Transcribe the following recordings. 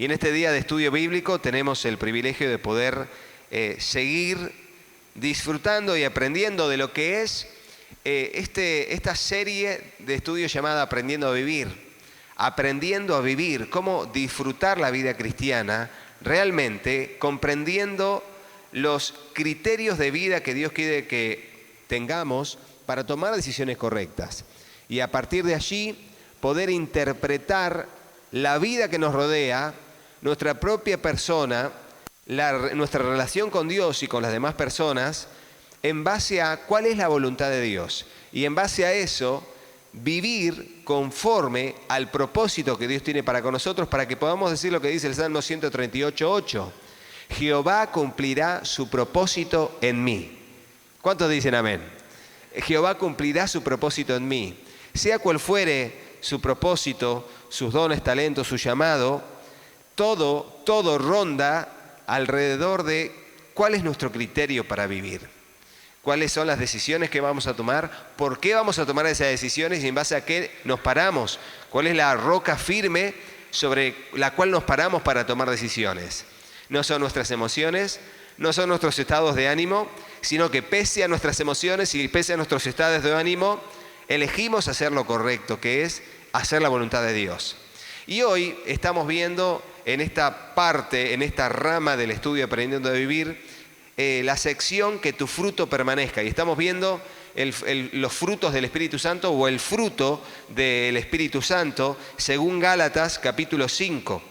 Y en este día de estudio bíblico tenemos el privilegio de poder seguir disfrutando y aprendiendo de lo que es esta serie de estudios llamada Aprendiendo a Vivir. Aprendiendo a vivir, cómo disfrutar la vida cristiana realmente comprendiendo los criterios de vida que Dios quiere que tengamos para tomar decisiones correctas. Y a partir de allí poder interpretar la vida que nos rodea, nuestra propia persona, nuestra relación con Dios y con las demás personas, en base a cuál es la voluntad de Dios. Y en base a eso, vivir conforme al propósito que Dios tiene para con nosotros, para que podamos decir lo que dice el Salmo 138:8. Jehová cumplirá su propósito en mí. ¿Cuántos dicen amén? Jehová cumplirá su propósito en mí. Sea cual fuere su propósito, sus dones, talentos, su llamado, todo ronda alrededor de cuál es nuestro criterio para vivir. ¿Cuáles son las decisiones que vamos a tomar? ¿Por qué vamos a tomar esas decisiones y en base a qué nos paramos? ¿Cuál es la roca firme sobre la cual nos paramos para tomar decisiones? No son nuestras emociones, no son nuestros estados de ánimo, sino que pese a nuestras emociones y pese a nuestros estados de ánimo, elegimos hacer lo correcto, que es hacer la voluntad de Dios. Y hoy estamos viendo en esta parte, en esta rama del estudio Aprendiendo a Vivir, la sección que tu fruto permanezca. Y estamos viendo los frutos del Espíritu Santo o el fruto del Espíritu Santo según Gálatas capítulo 5.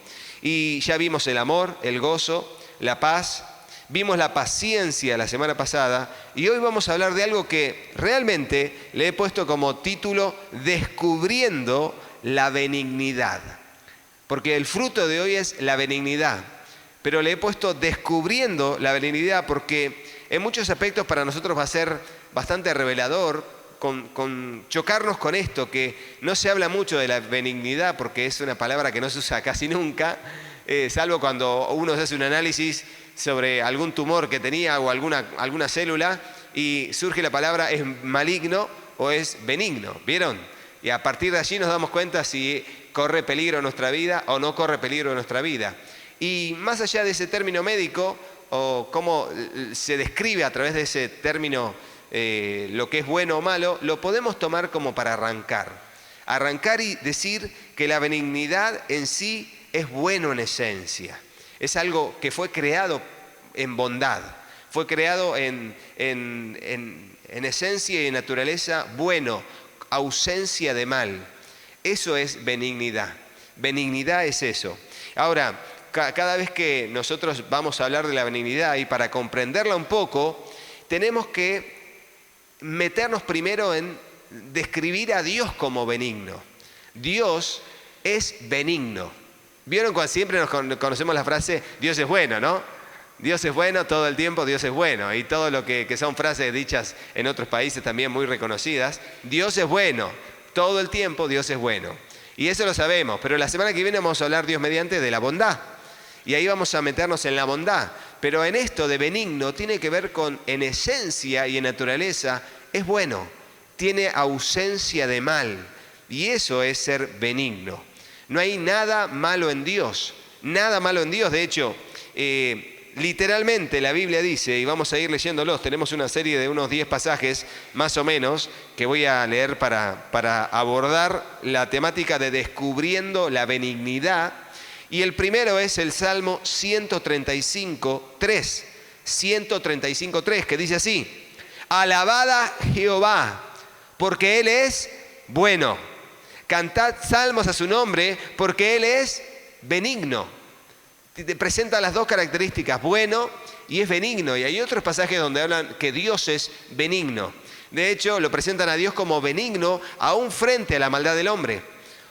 Y ya vimos el amor, el gozo, la paz, vimos la paciencia la semana pasada y hoy vamos a hablar de algo que realmente le he puesto como título Descubriendo la benignidad. Porque el fruto de hoy es la benignidad. Pero le he puesto Descubriendo la benignidad porque en muchos aspectos para nosotros va a ser bastante revelador con chocarnos con esto, que no se habla mucho de la benignidad porque es una palabra que no se usa casi nunca, salvo cuando uno se hace un análisis sobre algún tumor que tenía o alguna célula y surge la palabra es maligno o es benigno, ¿vieron? Y a partir de allí nos damos cuenta si corre peligro en nuestra vida o no corre peligro en nuestra vida. Y más allá de ese término médico, o cómo se describe a través de ese término lo que es bueno o malo, lo podemos tomar como para arrancar. Arrancar y decir que la benignidad en sí es bueno en esencia. Es algo que fue creado en bondad, fue creado en esencia y en naturaleza bueno, ausencia de mal. Eso es benignidad. Benignidad es eso. Ahora, cada vez que nosotros vamos a hablar de la benignidad y para comprenderla un poco, tenemos que meternos primero en describir a Dios como benigno. Dios es benigno. ¿Vieron cuando siempre nos conocemos la frase Dios es bueno, ¿no? Dios es bueno todo el tiempo, Dios es bueno. Y todo lo que son frases dichas en otros países también muy reconocidas. Dios es bueno, todo el tiempo Dios es bueno. Y eso lo sabemos, pero la semana que viene vamos a hablar Dios mediante de la bondad. Y ahí vamos a meternos en la bondad. Pero en esto de benigno tiene que ver con, en esencia y en naturaleza, es bueno. Tiene ausencia de mal. Y eso es ser benigno. No hay nada malo en Dios. Nada malo en Dios. De hecho, literalmente la Biblia dice, y vamos a ir leyéndolos, tenemos una serie de unos 10 pasajes más o menos que voy a leer para abordar la temática de descubriendo la benignidad. Y el primero es el Salmo 135:3. 135:3, que dice así: Alabad a Jehová, porque Él es bueno. Cantad salmos a su nombre, porque Él es benigno. Te presenta las dos características, bueno y es benigno. Y hay otros pasajes donde hablan que Dios es benigno. De hecho, lo presentan a Dios como benigno aún frente a la maldad del hombre.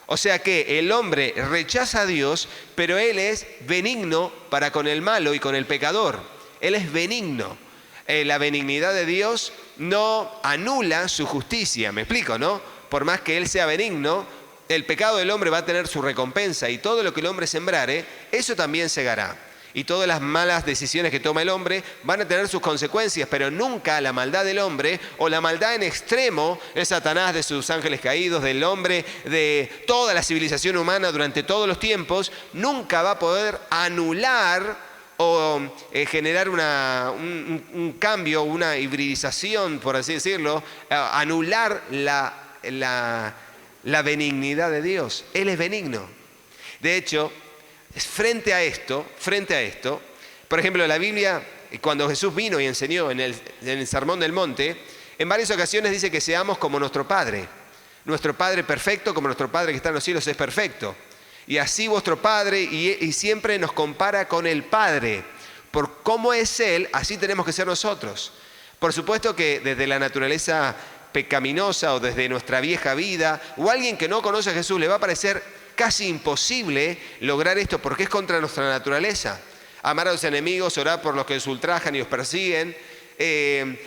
O sea que el hombre rechaza a Dios, pero Él es benigno para con el malo y con el pecador. Él es benigno. La benignidad de Dios no anula su justicia, ¿me explico, no? Por más que Él sea benigno, el pecado del hombre va a tener su recompensa y todo lo que el hombre sembrare, eso también segará. Y todas las malas decisiones que toma el hombre van a tener sus consecuencias, pero nunca la maldad del hombre o la maldad en extremo de Satanás, de sus ángeles caídos, del hombre, de toda la civilización humana durante todos los tiempos, nunca va a poder anular o generar un cambio, una hibridización, por así decirlo, anular la benignidad de Dios. Él es benigno. De hecho, frente a esto, por ejemplo, la Biblia, cuando Jesús vino y enseñó en el Sermón del Monte, en varias ocasiones dice que seamos como nuestro Padre. Nuestro Padre perfecto, como nuestro Padre que está en los cielos es perfecto. Y así vuestro Padre, y siempre nos compara con el Padre. Por cómo es Él, así tenemos que ser nosotros. Por supuesto que desde la naturaleza pecaminosa o desde nuestra vieja vida, o alguien que no conoce a Jesús, le va a parecer casi imposible lograr esto porque es contra nuestra naturaleza. Amar a los enemigos, orar por los que os ultrajan y os persiguen,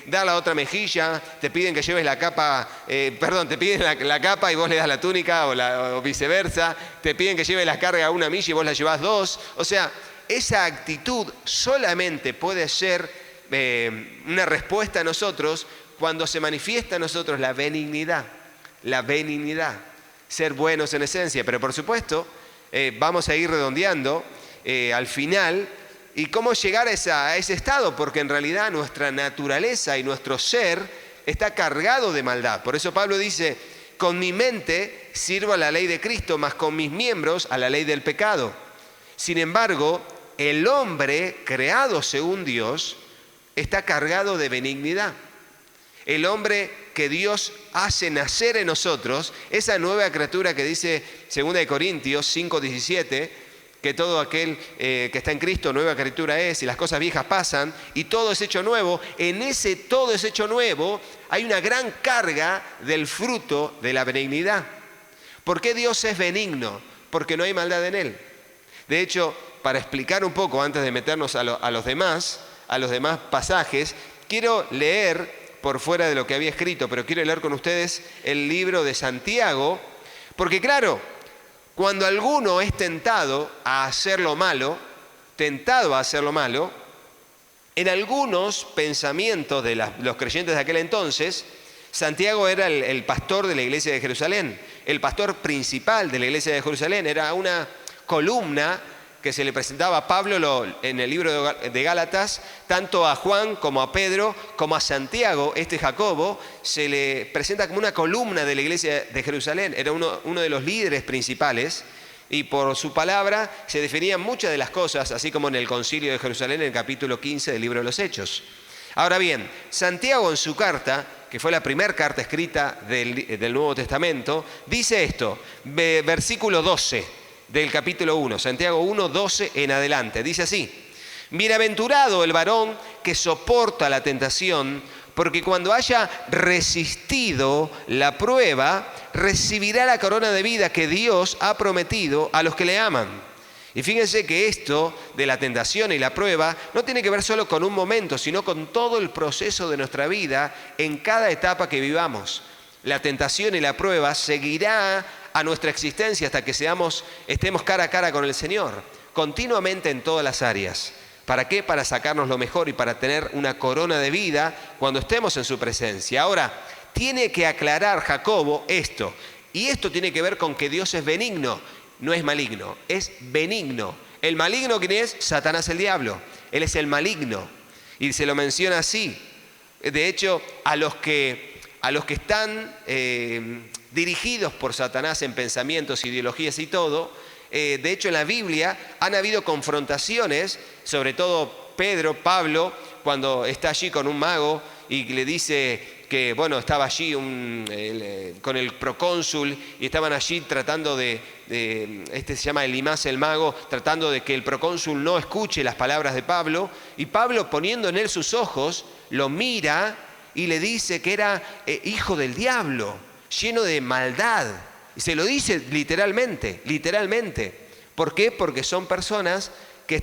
dar la otra mejilla, te piden que lleves la capa, te piden la capa y vos le das la túnica o viceversa, te piden que lleves la carga a 1 milla y vos la llevás 2. O sea, esa actitud solamente puede ser una respuesta a nosotros cuando se manifiesta en nosotros la benignidad, ser buenos en esencia. Pero por supuesto, vamos a ir redondeando al final. ¿Y cómo llegar a ese estado? Porque en realidad nuestra naturaleza y nuestro ser está cargado de maldad. Por eso Pablo dice, con mi mente sirvo a la ley de Cristo, mas con mis miembros a la ley del pecado. Sin embargo, el hombre creado según Dios está cargado de benignidad. El hombre que Dios hace nacer en nosotros, esa nueva criatura que dice 2 Corintios 5:17, que todo aquel que está en Cristo, nueva criatura es, y las cosas viejas pasan, y todo es hecho nuevo. En ese todo es hecho nuevo hay una gran carga del fruto de la benignidad. ¿Por qué Dios es benigno? Porque no hay maldad en Él. De hecho, para explicar un poco, antes de meternos a los demás pasajes, quiero leer, por fuera de lo que había escrito, pero quiero leer con ustedes el libro de Santiago, porque claro, cuando alguno es tentado a hacer lo malo, en algunos pensamientos de los creyentes de aquel entonces, Santiago era el pastor de la iglesia de Jerusalén, el pastor principal de la iglesia de Jerusalén, era una columna que se le presentaba a Pablo en el libro de Gálatas, tanto a Juan como a Pedro, como a Santiago, Jacobo, se le presenta como una columna de la iglesia de Jerusalén. Era uno de los líderes principales y por su palabra se definían muchas de las cosas, así como en el concilio de Jerusalén, en el capítulo 15 del libro de los Hechos. Ahora bien, Santiago en su carta, que fue la primera carta escrita del Nuevo Testamento, dice esto, versículo 12. Del capítulo 1, Santiago 1, 12 en adelante. Dice así, bienaventurado el varón que soporta la tentación, porque cuando haya resistido la prueba, recibirá la corona de vida que Dios ha prometido a los que le aman. Y fíjense que esto de la tentación y la prueba no tiene que ver solo con un momento, sino con todo el proceso de nuestra vida en cada etapa que vivamos. La tentación y la prueba seguirá a nuestra existencia hasta que estemos cara a cara con el Señor, continuamente en todas las áreas. ¿Para qué? Para sacarnos lo mejor y para tener una corona de vida cuando estemos en su presencia. Ahora, tiene que aclarar Jacobo esto, y esto tiene que ver con que Dios es benigno, no es maligno, es benigno. ¿El maligno quién es? Satanás el diablo, él es el maligno, y se lo menciona así. De hecho, a los que están dirigidos por Satanás en pensamientos, ideologías y todo, de hecho en la Biblia han habido confrontaciones, sobre todo Pablo, cuando está allí con un mago y le dice que, estaba allí con el procónsul y estaban allí tratando se llama Elimás el mago, tratando de que el procónsul no escuche las palabras de Pablo, y Pablo, poniendo en él sus ojos, lo mira y le dice que era hijo del diablo, lleno de maldad. Y se lo dice literalmente. ¿Por qué? Porque son personas que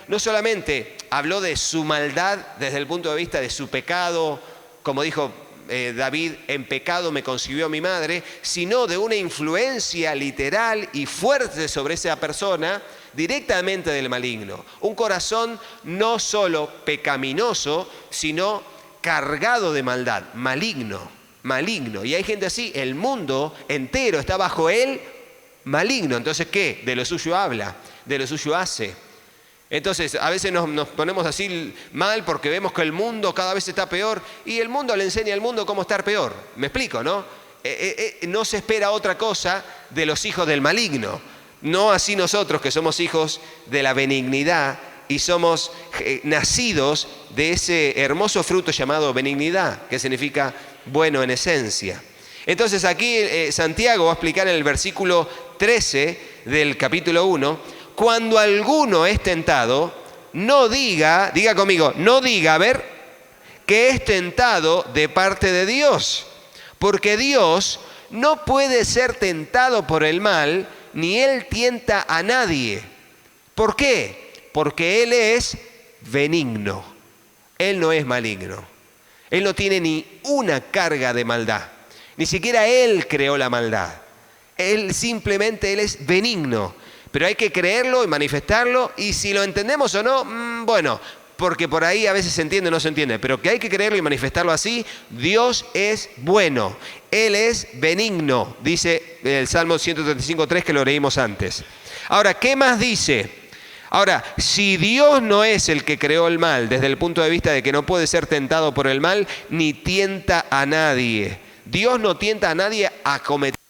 no solamente habló de su maldad desde el punto de vista de su pecado, como dijo David, en pecado me concibió mi madre, sino de una influencia literal y fuerte sobre esa persona, directamente del maligno. Un corazón no solo pecaminoso, sino cargado de maldad, maligno. Y hay gente así, el mundo entero está bajo él maligno. Entonces, ¿qué? De lo suyo habla, de lo suyo hace. Entonces, a veces nos ponemos así mal porque vemos que el mundo cada vez está peor y el mundo le enseña al mundo cómo estar peor. ¿Me explico, no? No se espera otra cosa de los hijos del maligno. No así nosotros que somos hijos de la benignidad y somos nacidos de ese hermoso fruto llamado benignidad, que significa bueno en esencia. Entonces aquí Santiago va a explicar en el versículo 13 del capítulo 1, cuando alguno es tentado, no diga conmigo, no diga, a ver, que es tentado de parte de Dios, porque Dios no puede ser tentado por el mal, ni Él tienta a nadie. ¿Por qué? Porque Él es benigno, Él no es maligno, Él no tiene ni una carga de maldad, ni siquiera Él creó la maldad, Él es benigno. Pero hay que creerlo y manifestarlo, y si lo entendemos o no, bueno, porque por ahí a veces se entiende o no se entiende, pero que hay que creerlo y manifestarlo así. Dios es bueno, Él es benigno, dice el Salmo 135:3 que lo leímos antes. Ahora, ¿qué más dice? Ahora, si Dios no es el que creó el mal, desde el punto de vista de que no puede ser tentado por el mal, ni tienta a nadie. Dios no tienta a nadie a cometer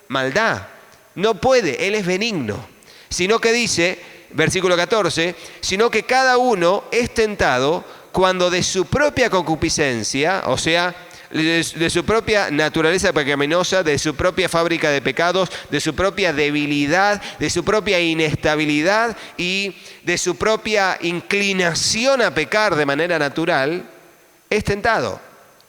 maldad, no puede, Él es benigno. Sino que dice, versículo 14, sino que cada uno es tentado cuando de su propia concupiscencia, o sea, de su propia naturaleza pecaminosa, de su propia fábrica de pecados, de su propia debilidad, de su propia inestabilidad y de su propia inclinación a pecar de manera natural, es tentado.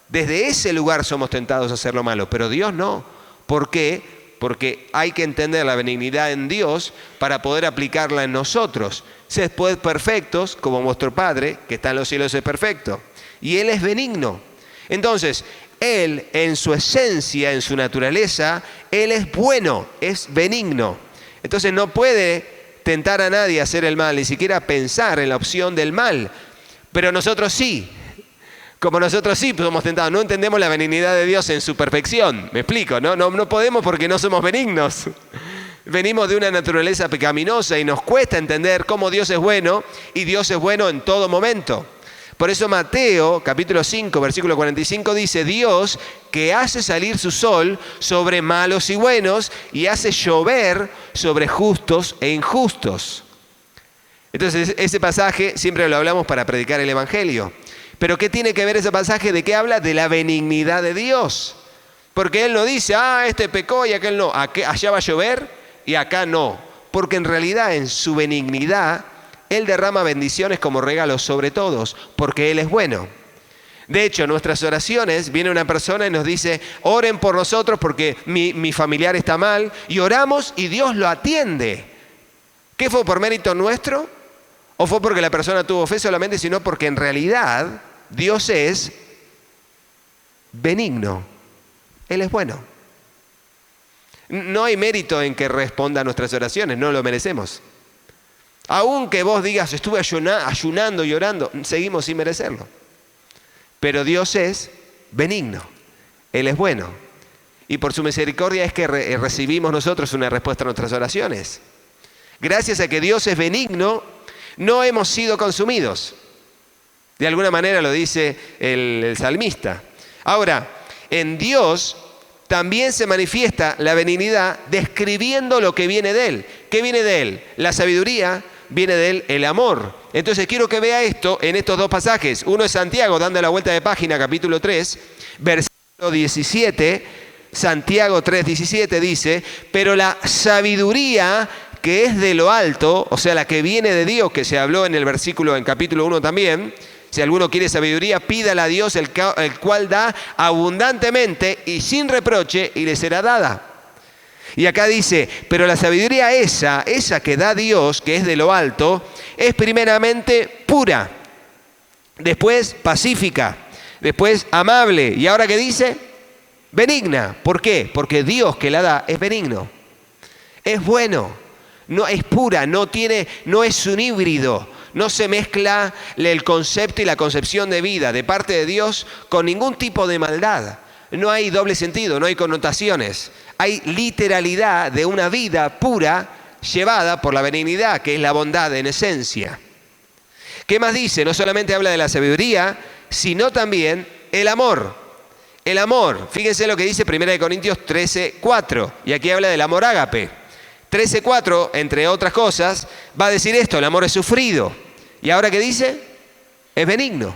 Desde ese lugar somos tentados a hacer lo malo, pero Dios no. ¿Por qué? Porque hay que entender la benignidad en Dios para poder aplicarla en nosotros. Sed pues perfectos, como vuestro Padre, que está en los cielos, es perfecto. Y Él es benigno. Entonces, Él en su esencia, en su naturaleza, Él es bueno, es benigno. Entonces no puede tentar a nadie a hacer el mal, ni siquiera pensar en la opción del mal. Pero nosotros sí. Como nosotros sí somos tentados, no entendemos la benignidad de Dios en su perfección. ¿Me explico? No podemos porque no somos benignos. Venimos de una naturaleza pecaminosa y nos cuesta entender cómo Dios es bueno, y Dios es bueno en todo momento. Por eso Mateo, capítulo 5, versículo 45, dice, Dios que hace salir su sol sobre malos y buenos y hace llover sobre justos e injustos. Entonces ese pasaje siempre lo hablamos para predicar el Evangelio. Pero ¿qué tiene que ver ese pasaje? ¿De qué habla? De la benignidad de Dios. Porque Él no dice, este pecó y aquel no. Allá va a llover y acá no. Porque en realidad en su benignidad Él derrama bendiciones como regalos sobre todos. Porque Él es bueno. De hecho, en nuestras oraciones viene una persona y nos dice, oren por nosotros porque mi familiar está mal. Y oramos y Dios lo atiende. ¿Qué fue por mérito nuestro? ¿O fue porque la persona tuvo fe solamente, sino porque en realidad Dios es benigno? Él es bueno. No hay mérito en que responda a nuestras oraciones, no lo merecemos. Aunque vos digas, estuve ayunando y orando, seguimos sin merecerlo. Pero Dios es benigno, Él es bueno. Y por su misericordia es que recibimos nosotros una respuesta a nuestras oraciones. Gracias a que Dios es benigno, no hemos sido consumidos. De alguna manera lo dice el salmista. Ahora, en Dios también se manifiesta la benignidad describiendo lo que viene de Él. ¿Qué viene de Él? La sabiduría, viene de Él el amor. Entonces quiero que vea esto en estos dos pasajes. Uno es Santiago, dando la vuelta de página, capítulo 3, versículo 17. Santiago 3:17 dice, pero la sabiduría que es de lo alto, o sea, la que viene de Dios, que se habló en el versículo, en capítulo 1 también. Si alguno quiere sabiduría, pídala a Dios, el cual da abundantemente y sin reproche, y le será dada. Y acá dice, pero la sabiduría esa que da Dios, que es de lo alto, es primeramente pura, después pacífica, después amable, y ahora ¿qué dice? Benigna. ¿Por qué? Porque Dios que la da es benigno, es bueno. No es pura, no es un híbrido. No se mezcla el concepto y la concepción de vida de parte de Dios con ningún tipo de maldad. No hay doble sentido, no hay connotaciones. Hay literalidad de una vida pura llevada por la benignidad, que es la bondad en esencia. ¿Qué más dice? No solamente habla de la sabiduría, sino también el amor. El amor, fíjense lo que dice 1 Corintios 13:4, y aquí habla del amor ágape. 13:4, entre otras cosas, va a decir esto: el amor es sufrido. ¿Y ahora qué dice? Es benigno.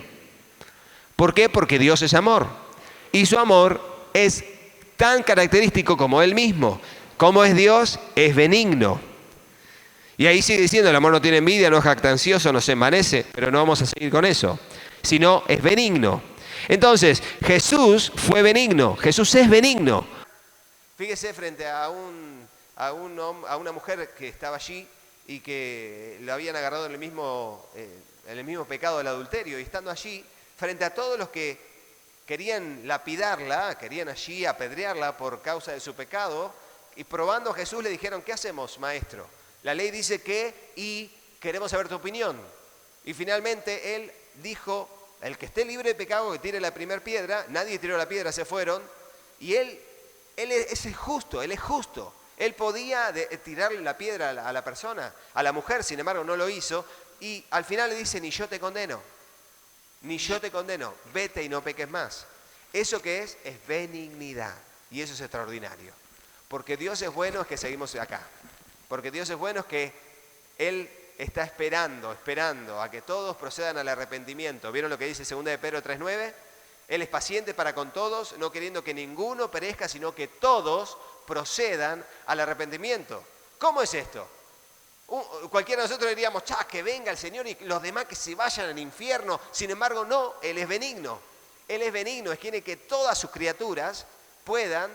¿Por qué? Porque Dios es amor. Y su amor es tan característico como Él mismo. ¿Cómo es Dios? Es benigno. Y ahí sigue diciendo, el amor no tiene envidia, no es jactancioso, no se envanece, pero no vamos a seguir con eso. Sino es benigno. Entonces, Jesús fue benigno, Jesús es benigno. Fíjese frente a una mujer que estaba allí y que lo habían agarrado en el mismo pecado del adulterio, y estando allí, frente a todos los que querían lapidarla, querían allí apedrearla por causa de su pecado, y probando a Jesús le dijeron, ¿qué hacemos, maestro? La ley dice que, y queremos saber tu opinión. Y finalmente él dijo, el que esté libre de pecado que tire la primera piedra. Nadie tiró la piedra, se fueron. Y él es justo, él es justo. Él podía tirarle la piedra a la persona, a la mujer, sin embargo no lo hizo. Y al final le dice, ni yo te condeno, vete y no peques más. ¿Eso qué es? Es benignidad. Y eso es extraordinario. Porque Dios es bueno, es que seguimos acá. Porque Dios es bueno, es que Él está esperando a que todos procedan al arrepentimiento. ¿Vieron lo que dice 2 de Pedro 3:9? Él es paciente para con todos, no queriendo que ninguno perezca, sino que todos procedan al arrepentimiento. ¿Cómo es esto? Cualquiera de nosotros diríamos, que venga el Señor y los demás que se vayan al infierno. Sin embargo, no, Él es benigno. Él es benigno, es quiere que todas sus criaturas puedan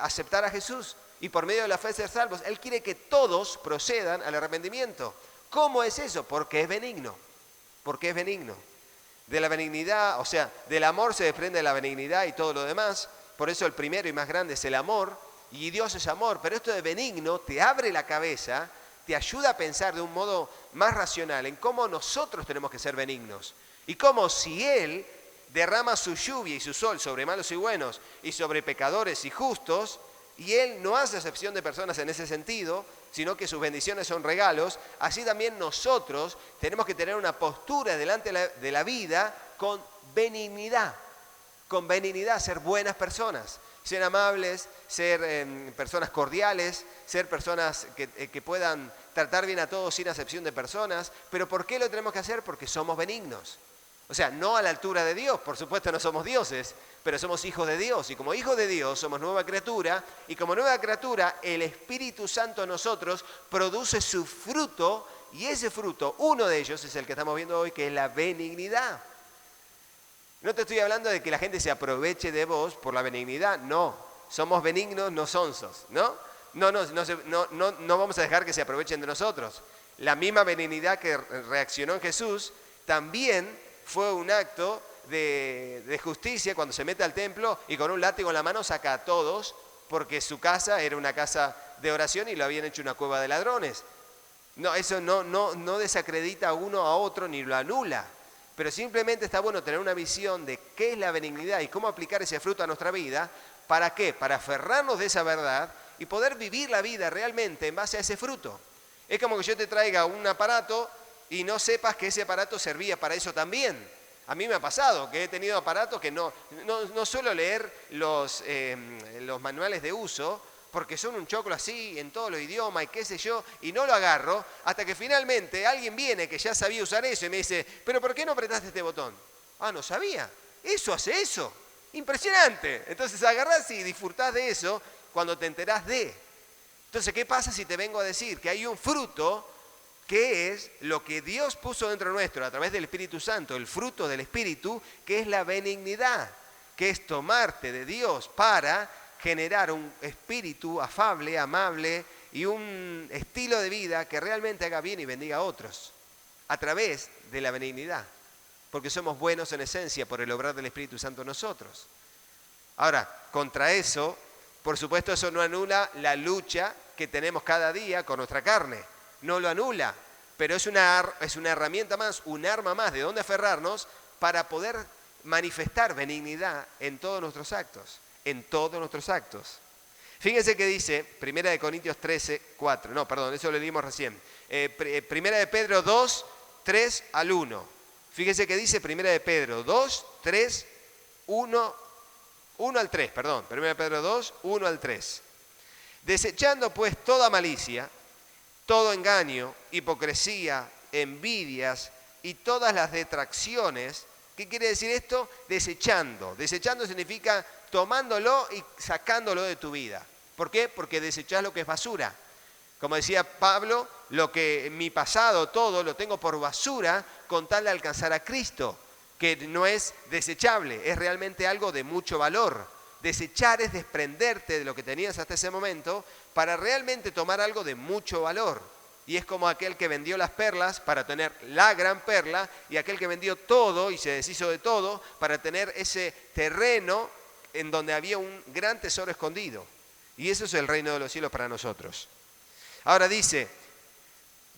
aceptar a Jesús. Y por medio de la fe ser salvos. Él quiere que todos procedan al arrepentimiento. ¿Cómo es eso? Porque es benigno. Porque es benigno. De la benignidad, o sea, del amor se desprende la benignidad y todo lo demás. Por eso el primero y más grande es el amor. Y Dios es amor. Pero esto de benigno te abre la cabeza, te ayuda a pensar de un modo más racional en cómo nosotros tenemos que ser benignos. Y cómo si Él derrama su lluvia y su sol sobre malos y buenos y sobre pecadores y justos, y Él no hace acepción de personas en ese sentido, sino que sus bendiciones son regalos, así también nosotros tenemos que tener una postura delante de la vida con benignidad, ser buenas personas, ser amables, ser personas cordiales, ser personas que puedan tratar bien a todos sin acepción de personas. ¿Pero por qué lo tenemos que hacer? Porque somos benignos. O sea, no a la altura de Dios, por supuesto no somos dioses, pero somos hijos de Dios. Y como hijos de Dios somos nueva criatura, y como nueva criatura el Espíritu Santo en nosotros produce su fruto, y ese fruto, uno de ellos es el que estamos viendo hoy, que es la benignidad. No te estoy hablando de que la gente se aproveche de vos por la benignidad, no. Somos benignos, no sonsos, ¿no? No vamos a dejar que se aprovechen de nosotros. La misma benignidad que reaccionó en Jesús también fue un acto de justicia cuando se mete al templo y con un látigo en la mano saca a todos, porque su casa era una casa de oración y lo habían hecho una cueva de ladrones. No, eso no desacredita a uno a otro ni lo anula, pero simplemente está bueno tener una visión de qué es la benignidad y cómo aplicar ese fruto a nuestra vida. ¿Para qué? Para aferrarnos de esa verdad y poder vivir la vida realmente en base a ese fruto. Es como que yo te traiga un aparato y no sepas que ese aparato servía para eso también. A mí me ha pasado que he tenido aparatos que no suelo leer los manuales de uso, porque son un choclo así en todos los idiomas y qué sé yo, y no lo agarro hasta que finalmente alguien viene que ya sabía usar eso y me dice, ¿pero por qué no apretaste este botón? Ah, no sabía. Eso hace eso. Impresionante. Entonces agarrás y disfrutás de eso cuando te enterás de. Entonces, ¿qué pasa si te vengo a decir que hay un fruto que es lo que Dios puso dentro nuestro a través del Espíritu Santo, el fruto del Espíritu, que es la benignidad, que es tomarte de Dios para generar un espíritu afable, amable y un estilo de vida que realmente haga bien y bendiga a otros a través de la benignidad, porque somos buenos en esencia por el obrar del Espíritu Santo en nosotros. Ahora, contra eso, por supuesto, eso no anula la lucha que tenemos cada día con nuestra carne. No lo anula, pero es una herramienta más, un arma más de donde aferrarnos para poder manifestar benignidad en todos nuestros actos, en todos nuestros actos. Fíjense que dice, 1 Corintios 13, 4, no, perdón, eso lo leímos recién. 1 Pedro 2, 3 al 1. Fíjense que dice 1 Pedro 2, 3, 1 al 3, perdón. 1 Pedro 2, 1 al 3. Desechando pues toda malicia, todo engaño, hipocresía, envidias y todas las detracciones. ¿Qué quiere decir esto? Desechando. Desechando significa tomándolo y sacándolo de tu vida. ¿Por qué? Porque desechás lo que es basura. Como decía Pablo, lo que mi pasado, todo, lo tengo por basura con tal de alcanzar a Cristo, que no es desechable, es realmente algo de mucho valor. Desechar es desprenderte de lo que tenías hasta ese momento para realmente tomar algo de mucho valor. Y es como aquel que vendió las perlas para tener la gran perla y aquel que vendió todo y se deshizo de todo para tener ese terreno en donde había un gran tesoro escondido. Y eso es el reino de los cielos para nosotros. Ahora dice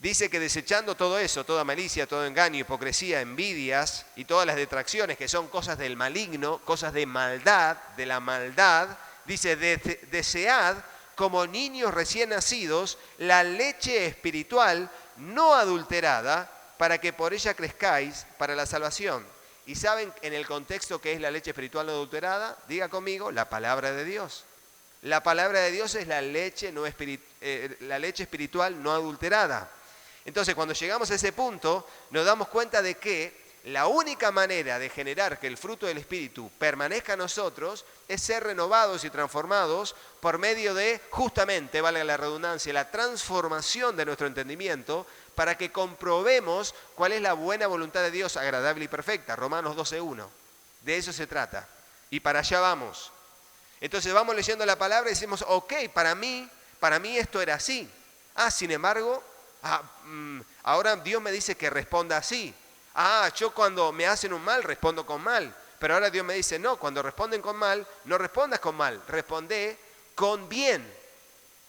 que desechando todo eso, toda malicia, todo engaño, hipocresía, envidias y todas las detracciones que son cosas del maligno, cosas de maldad, de la maldad, dice, desead como niños recién nacidos la leche espiritual no adulterada para que por ella crezcáis para la salvación. ¿Y saben en el contexto qué es la leche espiritual no adulterada? Diga conmigo, la palabra de Dios. La palabra de Dios es la leche espiritual no adulterada. Entonces, cuando llegamos a ese punto, nos damos cuenta de que la única manera de generar que el fruto del Espíritu permanezca en nosotros es ser renovados y transformados por medio de, justamente, valga la redundancia, la transformación de nuestro entendimiento para que comprobemos cuál es la buena voluntad de Dios, agradable y perfecta. Romanos 12:1. De eso se trata. Y para allá vamos. Entonces vamos leyendo la palabra y decimos, ok, para mí esto era así. Sin embargo, ahora Dios me dice que responda así. Yo cuando me hacen un mal respondo con mal. Pero ahora Dios me dice, no, cuando responden con mal, no respondas con mal, responde con bien.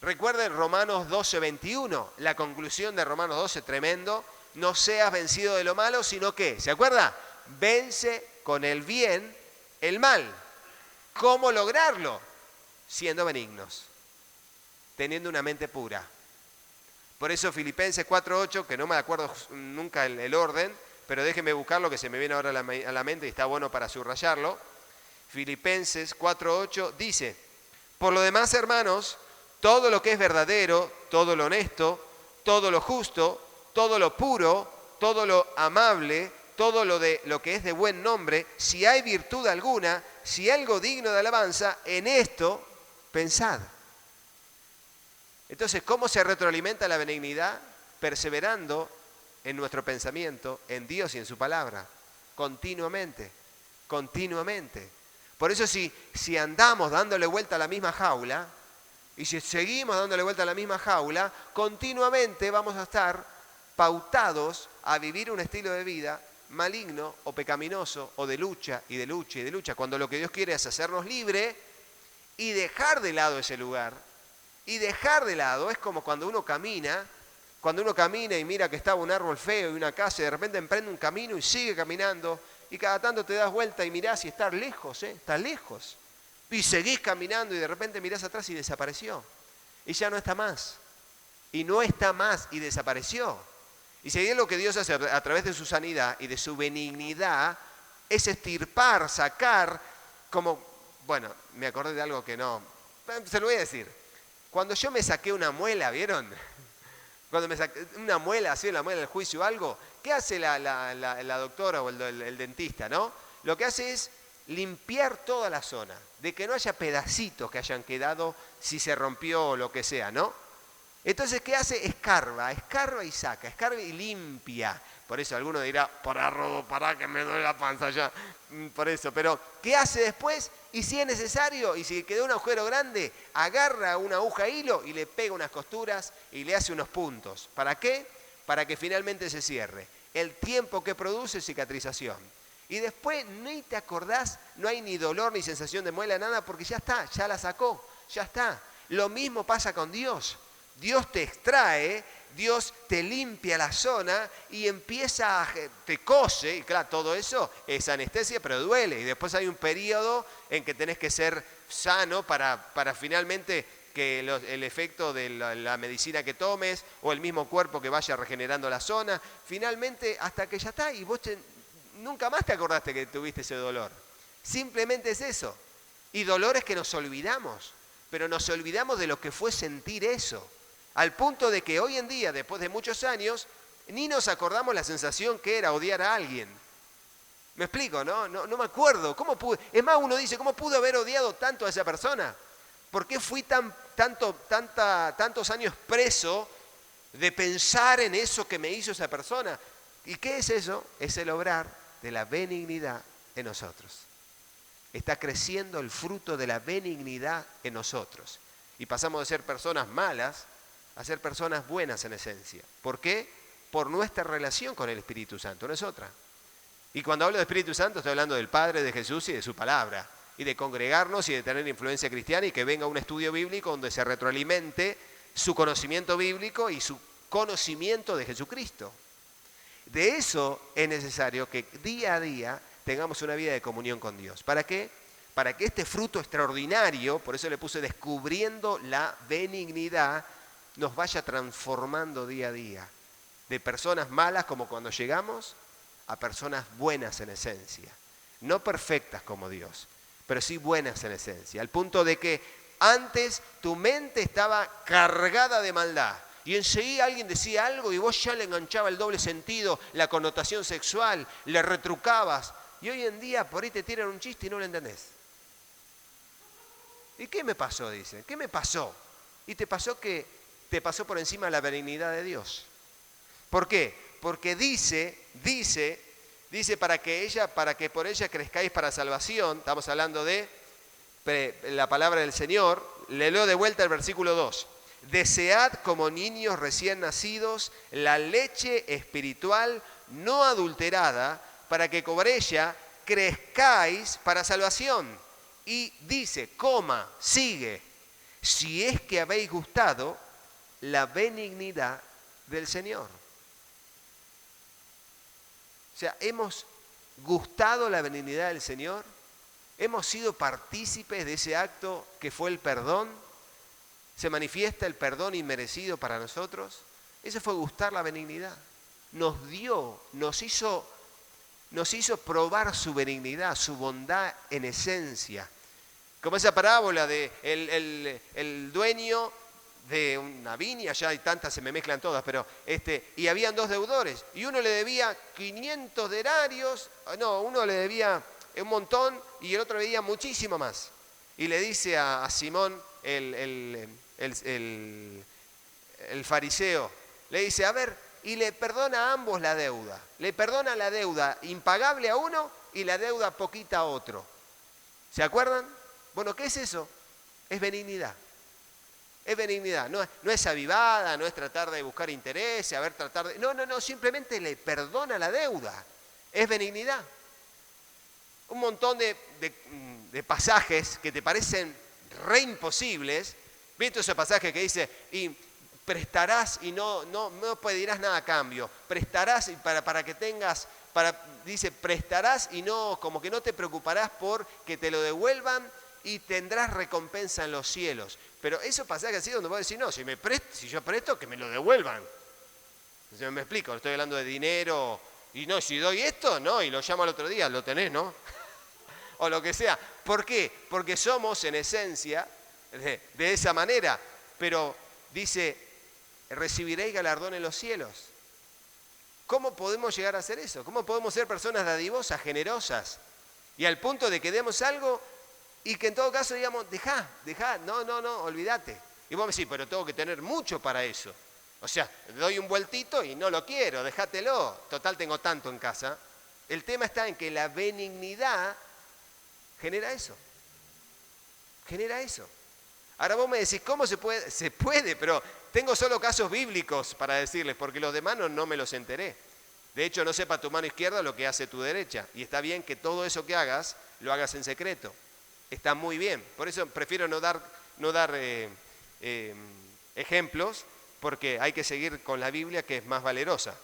Recuerden Romanos 12:21, la conclusión de Romanos 12, tremendo. No seas vencido de lo malo, sino que, ¿se acuerda? Vence con el bien el mal. ¿Cómo lograrlo? Siendo benignos, teniendo una mente pura. Por eso Filipenses 4:8, que no me acuerdo nunca el orden, pero déjenme buscarlo que se me viene ahora a la mente y está bueno para subrayarlo. Filipenses 4:8 dice, por lo demás, hermanos, todo lo que es verdadero, todo lo honesto, todo lo justo, todo lo puro, todo lo amable, todo lo que es de buen nombre, si hay virtud alguna, si algo digno de alabanza, en esto pensad. Entonces, ¿cómo se retroalimenta la benignidad? Perseverando en nuestro pensamiento, en Dios y en su palabra, continuamente, continuamente. Por eso si andamos dándole vuelta a la misma jaula, y si seguimos dándole vuelta a la misma jaula, continuamente vamos a estar pautados a vivir un estilo de vida maligno o pecaminoso o de lucha y de lucha y de lucha, cuando lo que Dios quiere es hacernos libre y dejar de lado ese lugar. Y dejar de lado es como cuando uno camina y mira que estaba un árbol feo y una casa y de repente emprende un camino y sigue caminando y cada tanto te das vuelta y mirás y estás lejos, estás lejos. Y seguís caminando y de repente mirás atrás y desapareció. Y ya no está más. Y no está más y desapareció. Y si bien lo que Dios hace a través de su sanidad y de su benignidad es extirpar, sacar, bueno, me acordé de algo que no, se lo voy a decir. Cuando yo me saqué una muela, ¿vieron? Cuando me saqué una muela, así la muela del juicio o algo, ¿qué hace la doctora o el dentista, no? Lo que hace es limpiar toda la zona, de que no haya pedacitos que hayan quedado si se rompió o lo que sea, ¿no? Entonces, ¿qué hace? Escarba y saca, escarba y limpia. Por eso alguno dirá, pará que me duele la panza ya. Por eso, pero ¿qué hace después? Y si es necesario, y si quedó un agujero grande, agarra una aguja hilo y le pega unas costuras y le hace unos puntos. ¿Para qué? Para que finalmente se cierre. El tiempo que produce cicatrización. Y después ni te acordás, no hay ni dolor ni sensación de muela, nada, porque ya está, ya la sacó, ya está. Lo mismo pasa con Dios. Dios te extrae, Dios te limpia la zona y te cose, y claro, todo eso es anestesia, pero duele. Y después hay un periodo en que tenés que ser sano para finalmente que el efecto de la medicina que tomes o el mismo cuerpo que vaya regenerando la zona, finalmente hasta que ya está y vos nunca más te acordaste que tuviste ese dolor. Simplemente es eso. Y dolores que nos olvidamos, pero nos olvidamos de lo que fue sentir eso. Al punto de que hoy en día, después de muchos años, ni nos acordamos la sensación que era odiar a alguien. ¿Me explico, no? No me acuerdo. Es más, uno dice, ¿cómo pude haber odiado tanto a esa persona? ¿Por qué fui tantos años preso de pensar en eso que me hizo esa persona? ¿Y qué es eso? Es el obrar de la benignidad en nosotros. Está creciendo el fruto de la benignidad en nosotros. Y pasamos de ser personas malas a ser personas buenas en esencia. ¿Por qué? Por nuestra relación con el Espíritu Santo, no es otra. Y cuando hablo de Espíritu Santo estoy hablando del Padre, de Jesús y de su palabra. Y de congregarnos y de tener influencia cristiana y que venga un estudio bíblico donde se retroalimente su conocimiento bíblico y su conocimiento de Jesucristo. De eso es necesario que día a día tengamos una vida de comunión con Dios. ¿Para qué? Para que este fruto extraordinario, por eso le puse descubriendo la benignidad, nos vaya transformando día a día. De personas malas como cuando llegamos a personas buenas en esencia. No perfectas como Dios, pero sí buenas en esencia. Al punto de que antes tu mente estaba cargada de maldad. Y enseguida alguien decía algo y vos ya le enganchaba el doble sentido, la connotación sexual, le retrucabas. Y hoy en día por ahí te tiran un chiste y no lo entendés. ¿Y qué me pasó? Dice. ¿Qué me pasó? Y te pasó por encima la benignidad de Dios. ¿Por qué? Porque dice para que por ella crezcáis para salvación. Estamos hablando de la palabra del Señor. Le leo de vuelta el versículo 2. Desead como niños recién nacidos la leche espiritual no adulterada, para que por ella crezcáis para salvación. Y dice, sigue, si es que habéis gustado la benignidad del Señor. O sea, hemos gustado la benignidad del Señor, hemos sido partícipes de ese acto que fue el perdón, se manifiesta el perdón inmerecido para nosotros. Eso fue gustar la benignidad. Nos hizo probar su benignidad, su bondad en esencia. Como esa parábola de el dueño de una viña, ya hay tantas, se me mezclan todas, pero y habían dos deudores, y uno le debía 500 denarios, uno le debía un montón y el otro le debía muchísimo más. Y le dice a Simón, el fariseo, le dice, a ver, y le perdona a ambos la deuda. Le perdona la deuda impagable a uno y la deuda poquita a otro. ¿Se acuerdan? Bueno, ¿qué es eso? Es benignidad. Es benignidad. No es avivada, no es tratar de buscar interés, No, simplemente le perdona la deuda. Es benignidad. Un montón de pasajes que te parecen re imposibles. ¿Viste ese pasaje que dice, y prestarás y no pedirás nada a cambio? Prestarás y para que tengas, dice, prestarás y como que no te preocuparás por que te lo devuelvan y tendrás recompensa en los cielos. Pero esos pasajes así donde vos decís, no, si yo presto, que me lo devuelvan. Entonces, me explico, estoy hablando de dinero, y no, si doy esto, no, y lo llamo al otro día, lo tenés, ¿no? O lo que sea. ¿Por qué? Porque somos en esencia de esa manera. Pero dice, recibiréis galardón en los cielos. ¿Cómo podemos llegar a hacer eso? ¿Cómo podemos ser personas dadivosas, generosas? Y al punto de que demos algo y que en todo caso digamos, dejá, no, olvídate. Y vos me decís, pero tengo que tener mucho para eso. O sea, doy un vueltito y no lo quiero, déjatelo. Total, tengo tanto en casa. El tema está en que la benignidad genera eso. Genera eso. Ahora vos me decís, ¿cómo se puede? Se puede, pero tengo solo casos bíblicos para decirles, porque los demás no me los enteré. De hecho, no sepa tu mano izquierda lo que hace tu derecha. Y está bien que todo eso que hagas, lo hagas en secreto. Está muy bien. Por eso prefiero no dar ejemplos porque hay que seguir con la Biblia, que es más valerosa.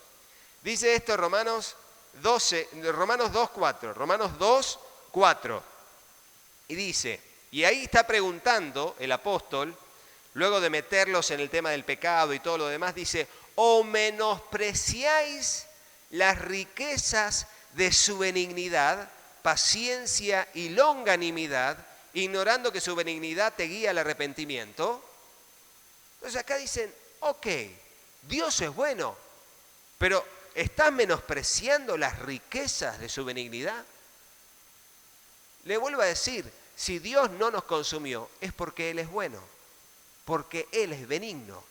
Dice esto Romanos 2:4. Y dice, y ahí está preguntando el apóstol, luego de meterlos en el tema del pecado y todo lo demás, dice, ¿o menospreciáis las riquezas de su benignidad, paciencia y longanimidad, ignorando que su benignidad te guía al arrepentimiento? Entonces acá dicen, ok, Dios es bueno, pero ¿estás menospreciando las riquezas de su benignidad? Le vuelvo a decir, si Dios no nos consumió, es porque Él es bueno, porque Él es benigno.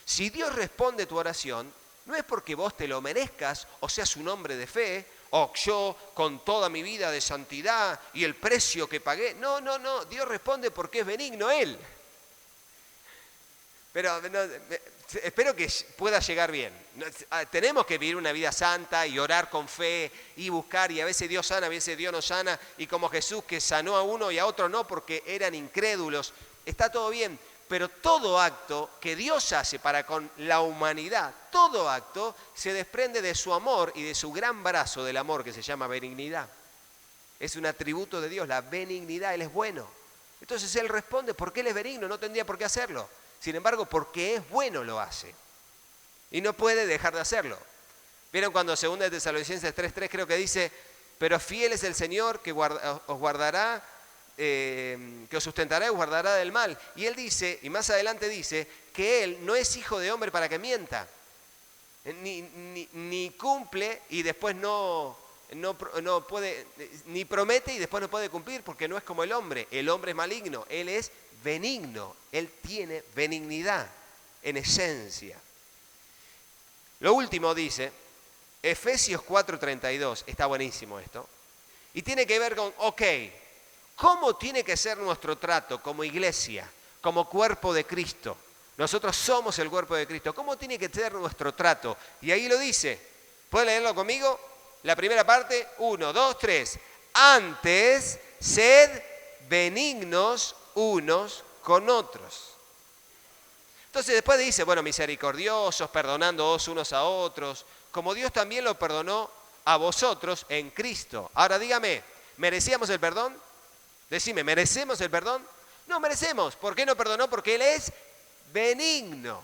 Si Dios responde tu oración, no es porque vos te lo merezcas o seas un hombre de fe, o yo con toda mi vida de santidad y el precio que pagué. No, Dios responde porque es benigno Él. Pero espero que pueda llegar bien. Tenemos que vivir una vida santa y orar con fe y buscar, y a veces Dios sana, a veces Dios no sana, y como Jesús que sanó a uno y a otro no porque eran incrédulos. Está todo bien, pero todo acto que Dios hace para con la humanidad, todo acto se desprende de su amor y de su gran brazo del amor que se llama benignidad. Es un atributo de Dios, la benignidad, Él es bueno. Entonces Él responde porque Él es benigno, no tendría por qué hacerlo. Sin embargo, porque es bueno lo hace. Y no puede dejar de hacerlo. ¿Vieron cuando 2 Tesalonicenses 3:3 creo que dice, pero fiel es el Señor que os guardará, que os sustentará y os guardará del mal? Y Él dice, y más adelante dice, que Él no es hijo de hombre para que mienta. Ni cumple y después no puede, ni promete y después no puede cumplir, porque no es como el hombre. El hombre es maligno, Él es benigno, Él tiene benignidad en esencia. Lo último dice, Efesios 4:32, está buenísimo esto, y tiene que ver con, ¿cómo tiene que ser nuestro trato como iglesia, como cuerpo de Cristo? Nosotros somos el cuerpo de Cristo. ¿Cómo tiene que ser nuestro trato? Y ahí lo dice, ¿pueden leerlo conmigo? La primera parte, 1, 2, 3. Antes, sed benignos unos con otros. Entonces después dice, misericordiosos, perdonándoos unos a otros, como Dios también lo perdonó a vosotros en Cristo. Ahora dígame, ¿merecíamos el perdón? Decime, ¿merecemos el perdón? No merecemos. ¿Por qué no perdonó? Porque Él es benigno.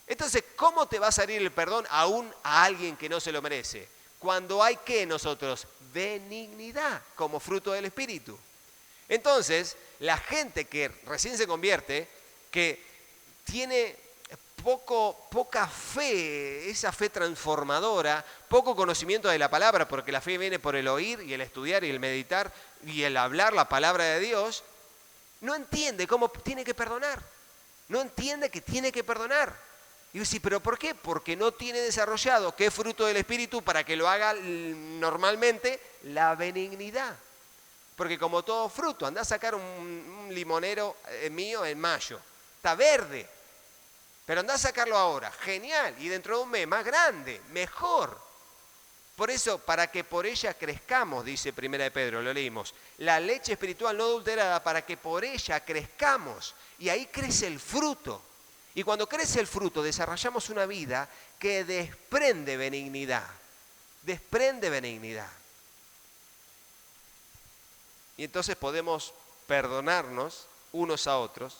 Entonces, ¿cómo te va a salir el perdón aún a alguien que no se lo merece? Cuando hay que nosotros, benignidad como fruto del Espíritu. Entonces, la gente que recién se convierte, que tiene poca fe, esa fe transformadora, poco conocimiento de la palabra, porque la fe viene por el oír y el estudiar y el meditar y el hablar la palabra de Dios, no entiende cómo tiene que perdonar. No entiende que tiene que perdonar. Y dice, ¿pero por qué? Porque no tiene desarrollado, ¿qué fruto del Espíritu para que lo haga normalmente? La benignidad. Porque como todo fruto, andá a sacar un limonero mío en mayo. Está verde. Pero andá a sacarlo ahora. Genial. Y dentro de un mes, más grande, mejor. Por eso, para que por ella crezcamos, dice 1 de Pedro, lo leímos. La leche espiritual no adulterada, para que por ella crezcamos. Y ahí crece el fruto. Y cuando crece el fruto, desarrollamos una vida que desprende benignidad. Desprende benignidad. Y entonces podemos perdonarnos unos a otros,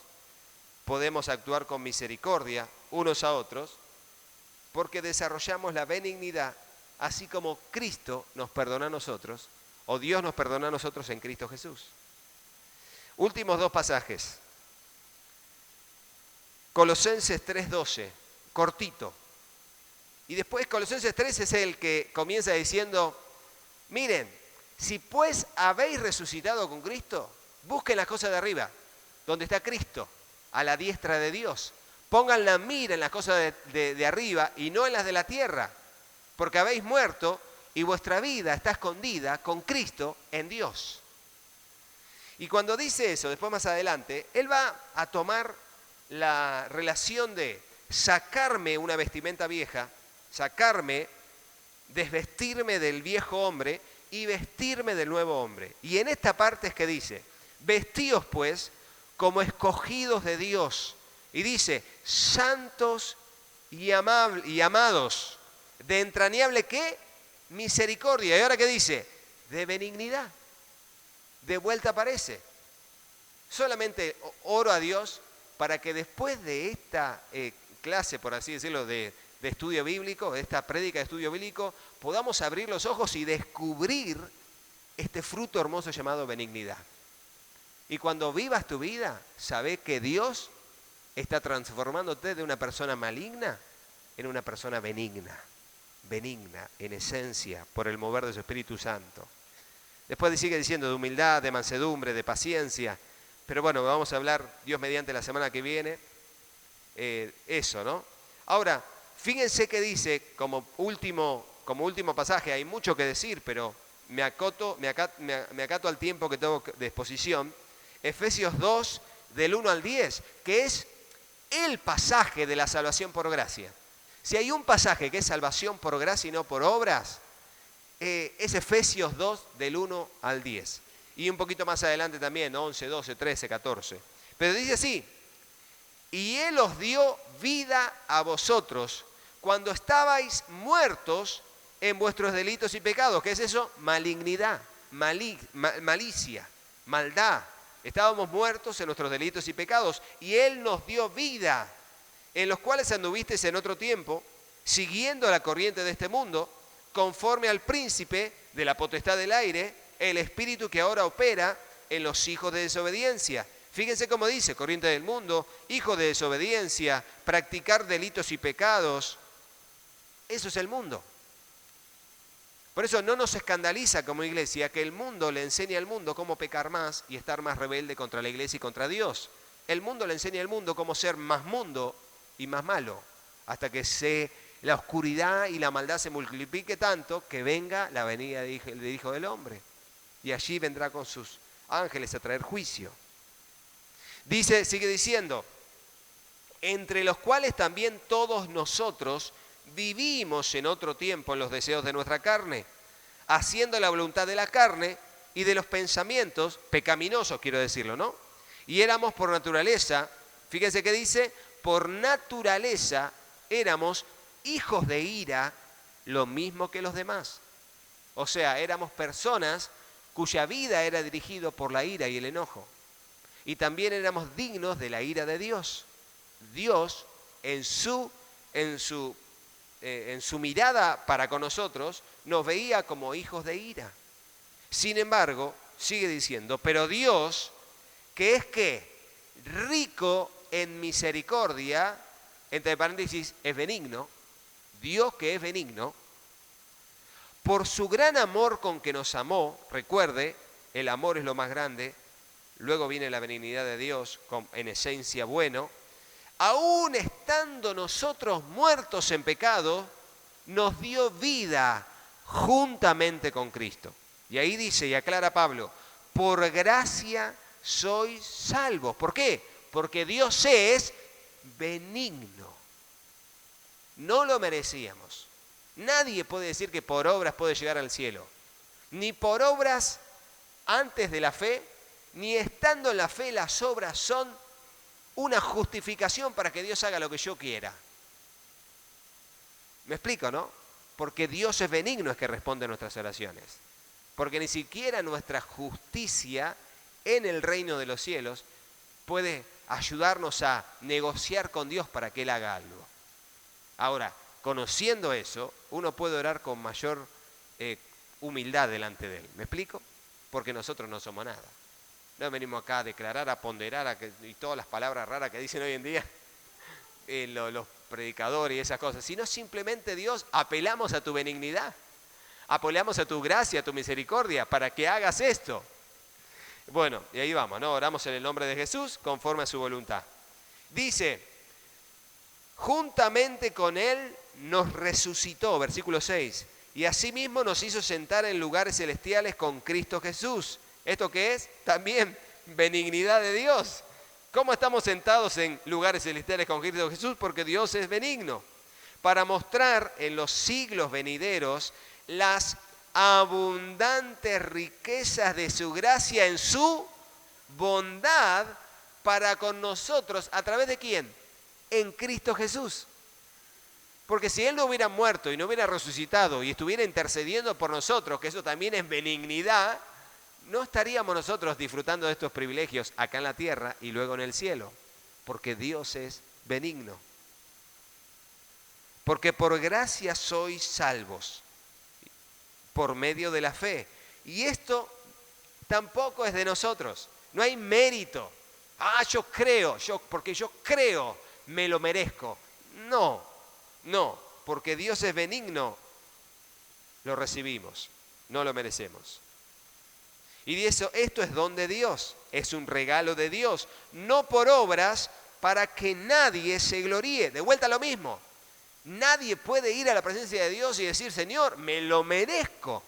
podemos actuar con misericordia unos a otros, porque desarrollamos la benignidad, así como Cristo nos perdona a nosotros, o Dios nos perdona a nosotros en Cristo Jesús. Últimos 2 pasajes. Colosenses 3:12, cortito. Y después Colosenses 3 es el que comienza diciendo, miren, si pues habéis resucitado con Cristo, busquen las cosas de arriba, donde está Cristo, a la diestra de Dios. Pongan la mira en las cosas de arriba y no en las de la tierra, porque habéis muerto y vuestra vida está escondida con Cristo en Dios. Y cuando dice eso, después más adelante, Él va a tomar la relación de sacarme una vestimenta vieja, desvestirme del viejo hombre y vestirme del nuevo hombre. Y en esta parte es que dice, vestíos pues como escogidos de Dios, Y dice, santos y amados, de entrañable ¿qué? Misericordia. ¿Y ahora qué dice? De benignidad. De vuelta aparece. Solamente oro a Dios para que después de esta clase, por así decirlo, de estudio bíblico, de esta prédica de estudio bíblico, podamos abrir los ojos y descubrir este fruto hermoso llamado benignidad. Y cuando vivas tu vida, sabé que Dios está transformándote de una persona maligna en una persona benigna. Benigna en esencia por el mover de su Espíritu Santo. Después sigue diciendo de humildad, de mansedumbre, de paciencia. Pero bueno, vamos a hablar Dios mediante la semana que viene. Eso, ¿no? Ahora, fíjense que dice como último pasaje, hay mucho que decir, pero me acato al tiempo que tengo de exposición. Efesios 2, del 1 al 10, que es el pasaje de la salvación por gracia. Si hay un pasaje que es salvación por gracia y no por obras, es Efesios 2, del 1 al 10. Y un poquito más adelante también, 11, 12, 13, 14. Pero dice así, y Él os dio vida a vosotros cuando estabais muertos en vuestros delitos y pecados. ¿Qué es eso? Malignidad, malicia, maldad. Estábamos muertos en nuestros delitos y pecados y Él nos dio vida, en los cuales anduvisteis en otro tiempo, siguiendo la corriente de este mundo, conforme al príncipe de la potestad del aire, el espíritu que ahora opera en los hijos de desobediencia. Fíjense cómo dice, corriente del mundo, hijo de desobediencia, practicar delitos y pecados. Eso es el mundo. Por eso no nos escandaliza como iglesia que el mundo le enseñe al mundo cómo pecar más y estar más rebelde contra la iglesia y contra Dios. El mundo le enseña al mundo cómo ser más mundo y más malo, hasta que la oscuridad y la maldad se multiplique tanto que venga la venida del Hijo del Hombre. Y allí vendrá con sus ángeles a traer juicio. Sigue diciendo, entre los cuales también todos nosotros vivimos en otro tiempo en los deseos de nuestra carne, haciendo la voluntad de la carne y de los pensamientos pecaminosos, quiero decirlo, ¿no? Y éramos por naturaleza, fíjense que dice, por naturaleza éramos hijos de ira, lo mismo que los demás. O sea, éramos personas cuya vida era dirigida por la ira y el enojo. Y también éramos dignos de la ira de Dios. Dios, en su mirada para con nosotros, nos veía como hijos de ira. Sin embargo, sigue diciendo, pero Dios, que es ¿qué? Rico en misericordia, entre paréntesis, es benigno, Dios que es benigno, por su gran amor con que nos amó, recuerde, el amor es lo más grande, luego viene la benignidad de Dios, en esencia bueno, aún estando nosotros muertos en pecado, nos dio vida juntamente con Cristo. Y ahí dice y aclara Pablo, por gracia sois salvos. ¿Por qué? Porque Dios es benigno. No lo merecíamos. Nadie puede decir que por obras puede llegar al cielo. Ni por obras antes de la fe, ni estando en la fe, las obras son una justificación para que Dios haga lo que yo quiera. ¿Me explico, no? Porque Dios es benigno, es que responde a nuestras oraciones. Porque ni siquiera nuestra justicia en el reino de los cielos puede ayudarnos a negociar con Dios para que Él haga algo. Ahora, conociendo eso, uno puede orar con mayor humildad delante de Él. ¿Me explico? Porque nosotros no somos nada. No venimos acá a declarar, a ponderar, y todas las palabras raras que dicen hoy en día los predicadores y esas cosas, sino simplemente, Dios, apelamos a tu benignidad, apelamos a tu gracia, a tu misericordia, para que hagas esto. Bueno, y ahí vamos, ¿no? Oramos en el nombre de Jesús, conforme a su voluntad. Dice, juntamente con Él nos resucitó, versículo 6, y asimismo nos hizo sentar en lugares celestiales con Cristo Jesús. ¿Esto qué es? También benignidad de Dios. ¿Cómo estamos sentados en lugares celestiales con Cristo Jesús? Porque Dios es benigno. Para mostrar en los siglos venideros las abundantes riquezas de su gracia en su bondad para con nosotros. ¿A través de quién? en Cristo Jesús. Porque si Él no hubiera muerto y no hubiera resucitado y estuviera intercediendo por nosotros, que eso también es benignidad, no estaríamos nosotros disfrutando de estos privilegios acá en la tierra y luego en el cielo. Porque Dios es benigno. Porque por gracia sois salvos, por medio de la fe. Y esto tampoco es de nosotros. No hay mérito. Yo creo, porque yo creo, me lo merezco. No, porque Dios es benigno, lo recibimos, no lo merecemos. Y esto es don de Dios, es un regalo de Dios, no por obras para que nadie se gloríe. De vuelta a lo mismo, nadie puede ir a la presencia de Dios y decir, Señor, me lo merezco.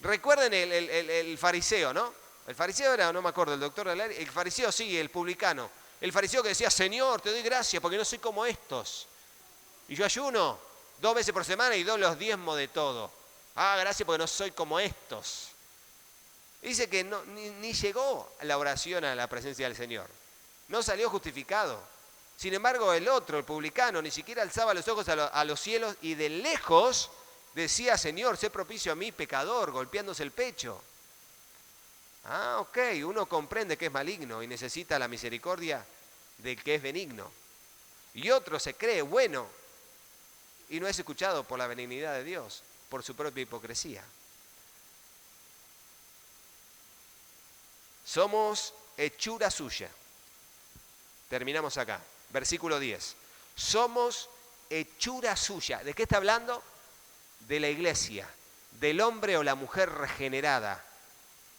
Recuerden el fariseo, ¿no? El fariseo era, no me acuerdo, el doctor de la ley, el fariseo sí, el publicano. El fariseo que decía, Señor, te doy gracias porque no soy como estos. Y yo ayuno 2 veces por semana y doy los diezmos de todo. Gracias porque no soy como estos. Dice que ni llegó la oración a la presencia del Señor. No salió justificado. Sin embargo, el otro, el publicano, ni siquiera alzaba los ojos a los cielos y de lejos decía, Señor, sé propicio a mí, pecador, golpeándose el pecho. Ok, uno comprende que es maligno y necesita la misericordia del que es benigno. Y otro se cree bueno y no es escuchado por la benignidad de Dios, por su propia hipocresía. Somos hechura suya. Terminamos acá. Versículo 10. Somos hechura suya. ¿De qué está hablando? De la iglesia, del hombre o la mujer regenerada,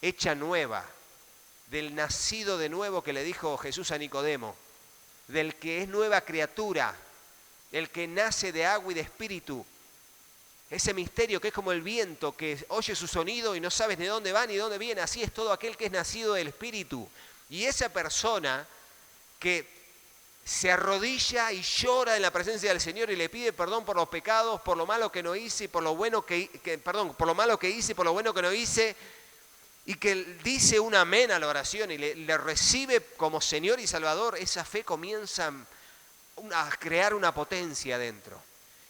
hecha nueva, del nacido de nuevo que le dijo Jesús a Nicodemo, del que es nueva criatura, el que nace de agua y de espíritu. Ese misterio que es como el viento, que oye su sonido y no sabes de dónde va ni de dónde viene. Así es todo aquel que es nacido del espíritu. Y esa persona que se arrodilla y llora en la presencia del Señor y le pide perdón por los pecados, por lo malo que no hice y por lo bueno por lo malo que hice y por lo bueno que no hice, y que dice un amén a la oración y le recibe como Señor y Salvador, esa fe comienza a crear una potencia dentro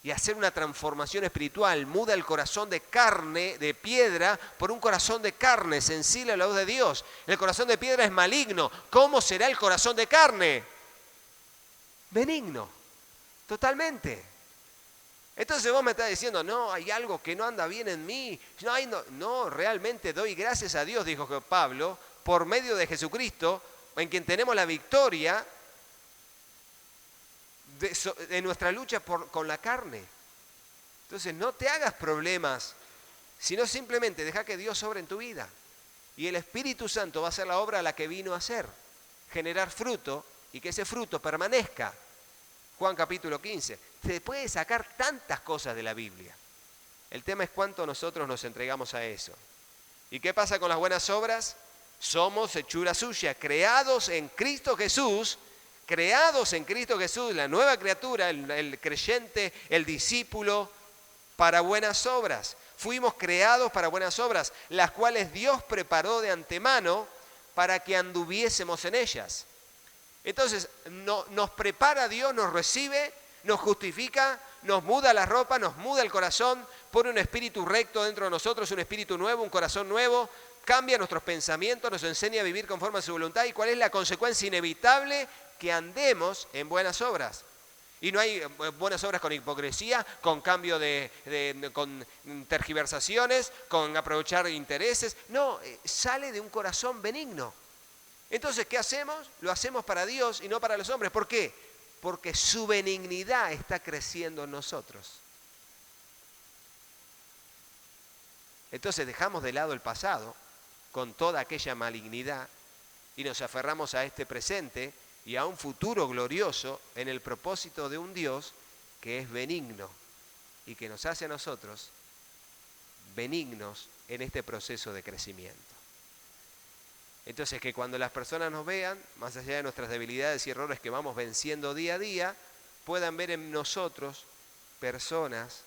y a hacer una transformación espiritual. Muda el corazón de carne, de piedra, por un corazón de carne, sensible a la voz de Dios. El corazón de piedra es maligno. ¿Cómo será el corazón de carne? Benigno, totalmente. Entonces vos me estás diciendo, no, hay algo que no anda bien en mí. No, realmente doy gracias a Dios, dijo Pablo, por medio de Jesucristo, en quien tenemos la victoria de nuestra lucha con la carne. Entonces no te hagas problemas, sino simplemente deja que Dios obre en tu vida. Y el Espíritu Santo va a hacer la obra a la que vino a hacer, generar fruto y que ese fruto permanezca. Juan capítulo 15. Se puede sacar tantas cosas de la Biblia. El tema es cuánto nosotros nos entregamos a eso. ¿Y qué pasa con las buenas obras? Somos hechura suya, creados en Cristo Jesús, la nueva criatura, el creyente, el discípulo, para buenas obras. Fuimos creados para buenas obras, las cuales Dios preparó de antemano para que anduviésemos en ellas. Entonces, nos prepara Dios, nos recibe, nos justifica, nos muda la ropa, nos muda el corazón, pone un espíritu recto dentro de nosotros, un espíritu nuevo, un corazón nuevo, cambia nuestros pensamientos, nos enseña a vivir conforme a su voluntad. ¿Y cuál es la consecuencia inevitable? Que andemos en buenas obras. Y no hay buenas obras con hipocresía, con cambio con tergiversaciones, con aprovechar intereses. No, sale de un corazón benigno. Entonces, ¿qué hacemos? Lo hacemos para Dios y no para los hombres. ¿Por qué? Porque su benignidad está creciendo en nosotros. Entonces dejamos de lado el pasado con toda aquella malignidad y nos aferramos a este presente y a un futuro glorioso en el propósito de un Dios que es benigno y que nos hace a nosotros benignos en este proceso de crecimiento. Entonces, que cuando las personas nos vean, más allá de nuestras debilidades y errores que vamos venciendo día a día, puedan ver en nosotros personas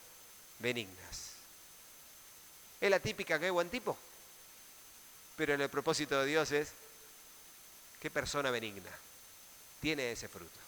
benignas. Es la típica que buen tipo, pero el propósito de Dios es, ¿qué persona benigna tiene ese fruto?